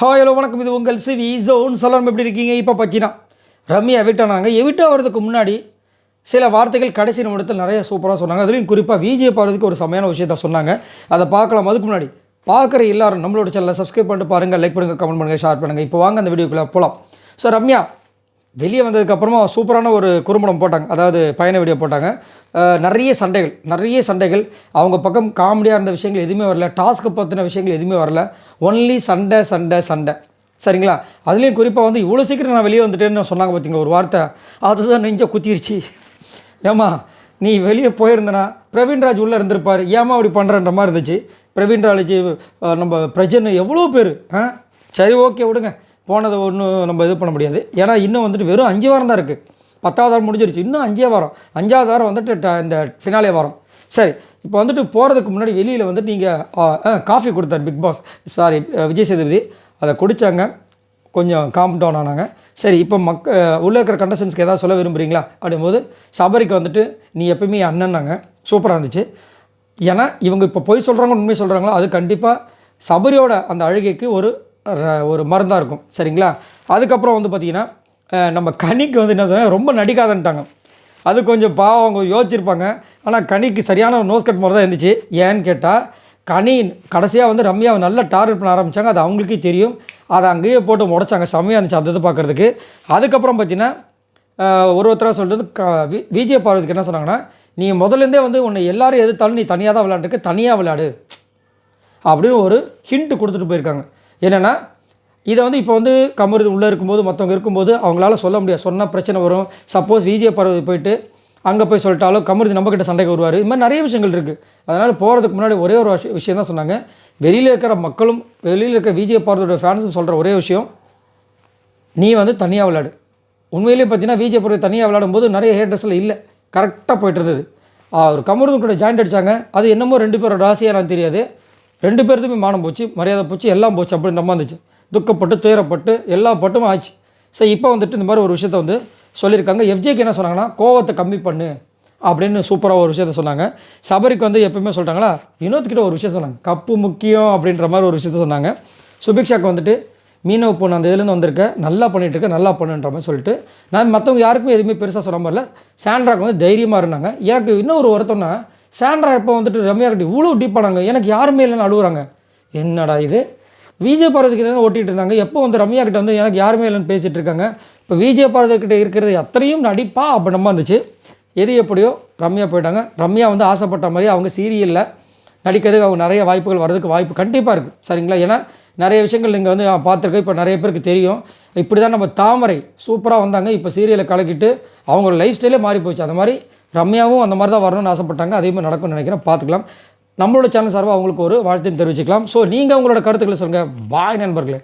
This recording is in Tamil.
ஹலோ வணக்கம், இது உங்கள் சிவி ஜோன். சொல்லணும் எப்படி இருக்கீங்க? இப்போ பார்த்தீங்கன்னா ரம்யா விட்டானாங்க. எவிட்டா வரதுக்கு முன்னாடி சில வார்த்தைகள் கடைசி நிமிடத்தில் நிறைய சூப்பராக சொன்னாங்க. அதுலேயும் குறிப்பாக விஜய் பார்வதிக்கு ஒரு செமையான விஷயத்த சொன்னாங்க. அதை பார்க்கலாம். அதுக்கு முன்னாடி பார்க்குற எல்லாரும் நம்மளோட சேனலை சப்ஸ்கிரைப் பண்ணிட்டு பாருங்கள், லைக் பண்ணுங்கள், கமெண்ட் பண்ணுங்கள், ஷேர் பண்ணுங்கள். இப்போ வாங்க அந்த வீடியோக்குள்ளே போகலாம். ஸோ ரம்யா வெளியே வந்ததுக்கப்புறமா சூப்பரான ஒரு குறும்படம் போட்டாங்க, அதாவது பயண வீடியோ போட்டாங்க. நிறைய சண்டைகள் அவங்க பக்கம் காமெடியாக இருந்த விஷயங்கள் எதுவுமே வரல, டாஸ்க்கு பற்றின விஷயங்கள் எதுவுமே வரல. ஒன்லி சண்டை. சரிங்களா? அதுலேயும் குறிப்பாக வந்து இவ்வளோ சீக்கிரம் நான் வெளியே வந்துட்டேன்னு சொன்னாங்க பார்த்தீங்களா ஒரு வார்த்தை, அதுதான் நெஞ்ச குத்திருச்சு. ஏம்மா நீ வெளியே போயிருந்தனா பிரவீன்ராஜ் உள்ளே இருந்திருப்பார், ஏமா அப்படி பண்ணுறன்ற மாதிரி இருந்துச்சு. பிரவீன்ராஜ் நம்ம பிரஜன் எவ்வளோ பேர். சரி ஓகே விடுங்க, போனதை ஒன்றும் நம்ம இது பண்ண முடியாது. ஏன்னா இன்னும் வந்துட்டு வெறும் 5 வாரம் தான் இருக்குது. 10வது வாரம் முடிஞ்சிருச்சு, இன்னும் 5வது வாரம் வந்துட்டு இந்த ஃபினாலே வாரம். சரி, இப்போ வந்துட்டு போகிறதுக்கு முன்னாடி வெளியில் வந்துட்டு நீங்கள் காஃபி கொடுத்தார் big boss, sorry Vijay Sethupathi. அதை குடித்தாங்க, கொஞ்சம் காம் டவுன் ஆனாங்க. சரி, இப்போ உள்ளே இருக்கிற கண்டஸ்டன்ஸ்க்கு ஏதாவது சொல்ல விரும்புகிறீங்களா அப்படிங்கும்போது சபரிக்கு வந்துட்டு நீ எப்பயுமே அண்ணன்னாங்க. சூப்பராக இருந்துச்சு. ஏன்னா இவங்க இப்போ பொய் சொல்கிறாங்க உண்மை சொல்கிறாங்களோ அது கண்டிப்பாக சபரியோட அந்த அழுகைக்கு ஒரு மருந்தாக இருக்கும். சரிங்களா? அதுக்கப்புறம் வந்து பார்த்திங்கன்னா நம்ம கனிக்கு வந்து என்ன சொன்னால் ரொம்ப நடிக்காதன்ட்டாங்க. அது கொஞ்சம் பாவம், அவங்க யோசிச்சிருப்பாங்க. ஆனால் கனிக்கு சரியான ஒரு நோஸ் கட் மாதிரி தான் இருந்துச்சு. ஏன்னு கேட்டால் கனி கடைசியாக வந்து ரம்யாவை நல்லா டார்கெட் பண்ண ஆரம்பித்தாங்க. அது அவங்களுக்கே தெரியும். அதை அங்கேயே போட்டு முடைச்சாங்க. செம்மையாக இருந்துச்சு அந்த இது பார்க்குறதுக்கு. அதுக்கப்புறம் பார்த்திங்கன்னா ஒருத்தராக சொல்கிறது விஜய் பார்வதிக்கு என்ன சொன்னாங்கன்னா, நீ முதலேருந்தே வந்து உன்னை எல்லோரும் எதிர்த்தாலும் நீ தனியாக தான் விளையாண்டுருக்கு, தனியாக விளையாடு அப்படின்னு ஒரு ஹிண்ட்டு கொடுத்துட்டு போயிருக்காங்க. என்னென்னா இதை வந்து இப்போ வந்து கமருது உள்ளே இருக்கும்போது மற்றவங்க இருக்கும்போது அவங்களால சொல்ல முடியாது, சொன்னால் பிரச்சனை வரும். சப்போஸ் விஜய் பார்வதி போயிட்டு அங்கே போய் சொல்லிட்டாலும் கமருது நம்மக்கிட்ட சண்டைக்கு வருவார். இது மாதிரி நிறைய விஷயங்கள் இருக்குது. அதனால் போகிறதுக்கு முன்னாடி ஒரே ஒரு விஷயம் தான் சொன்னாங்க. வெளியில் இருக்கிற மக்களும் வெளியில் இருக்கிற விஜய் பார்வதியோட ஃபேன்ஸும் சொல்கிற ஒரே விஷயம், நீ வந்து தனியாக விளையாடு. உண்மையிலேயே பார்த்தீங்கன்னா விஜய் பார்வதி தனியாக விளையாடும்போது நிறைய ஹேட்டர்ஸில் இல்லை, கரெக்டாக போய்ட்டு இருந்தது. ஒரு கமருது கூட ஜாயிண்ட் அடித்தாங்க. அது என்னமோ 2 பேரோட ராசியாக நான் தெரியாது, 2 பேருக்குமே மானம் போச்சு, மரியாதை போச்சு, எல்லாம் போச்சு அப்படின்ற மாதிரி இருந்துச்சு. துக்கப்பட்டு துயரப்பட்டு எல்லா பட்டும் ஆச்சு. சரி, இப்போ வந்துட்டு இந்த மாதிரி ஒரு விஷயத்த வந்து சொல்லியிருக்காங்க. எஃப்ஜேக்கு என்ன சொன்னாங்கன்னா, கோவத்தை கம்மி பண்ணு அப்படின்னு சூப்பராக ஒரு விஷயத்த சொன்னாங்க. சபரிக்கு வந்து எப்பவுமே சொல்லிட்டாங்களா, வினோத்கிட்ட ஒரு விஷயம் சொன்னாங்க, கப்பு முக்கியம் அப்படின்ற மாதிரி ஒரு விஷயத்த சொன்னாங்க. சுபிக்ஷாக்கு வந்துட்டு மீனவ பொண்ணு அந்த இதுலேருந்து வந்திருக்க, நல்லா பண்ணிகிட்ருக்க, நல்லா பண்ணுன்ற மாதிரி சொல்லிட்டு நான் மற்றவங்க யாருக்குமே எதுவுமே பெருசாக சொல்ல மாதிரில. சாண்ட்ராக்கு வந்து தைரியமாக இருந்தாங்க. எனக்கு இன்னும் ஒரு வருத்தம்னா, சாண்ட்ரா இப்போ வந்துட்டு ரம்யா கிட்ட இவ்வளோ டீப்பானாங்க, எனக்கு யாருமே இல்லைன்னு அழுகுறாங்க. என்னடா இது, விஜய் பார்வதிக்கிட்ட தான் ஓட்டிகிட்டு இருந்தாங்க, எப்போ வந்து ரம்யா கிட்ட வந்து எனக்கு யாருமே இல்லைன்னு பேசிகிட்டு இருக்காங்க. இப்போ விஜய் பார்வதிக்கிட்ட இருக்கிறது அத்தனையும் நடிப்பா அப்படின்ற மாதிரி இருந்துச்சு. எது எப்படியோ ரம்யா போயிட்டாங்க. ரம்யா வந்து ஆசைப்பட்ட மாதிரி அவங்க சீரியலில் நடிக்கிறதுக்கு அவங்க நிறைய வாய்ப்புகள் வர்றதுக்கு வாய்ப்பு கண்டிப்பாக இருக்குது. சரிங்களா? ஏன்னா நிறைய விஷயங்கள் நீங்கள் வந்து பார்த்துருக்கேன், இப்போ நிறைய பேருக்கு தெரியும். இப்படி தான் நம்ம தாமரை சூப்பராக வந்தாங்க, இப்போ சீரியலை கலக்கிட்டு அவங்களோட லைஃப் ஸ்டைலே மாறி போச்சு. அந்த மாதிரி ரம்யாவும் அந்த மாதிரி தான் வரணும்னு ஆசைப்பட்டாங்க. அதே மாதிரி நடக்கும்னு நினைக்கிறேன். பார்த்துக்கலாம். நம்மளோட சேனல் சார்பாக அவங்களுக்கு ஒரு வாழ்த்தையும் தெரிவிச்சுக்கலாம். ஸோ நீங்கள் உங்களோட கருத்துக்களை சொல்லுங்கள். பாய் நண்பர்களே.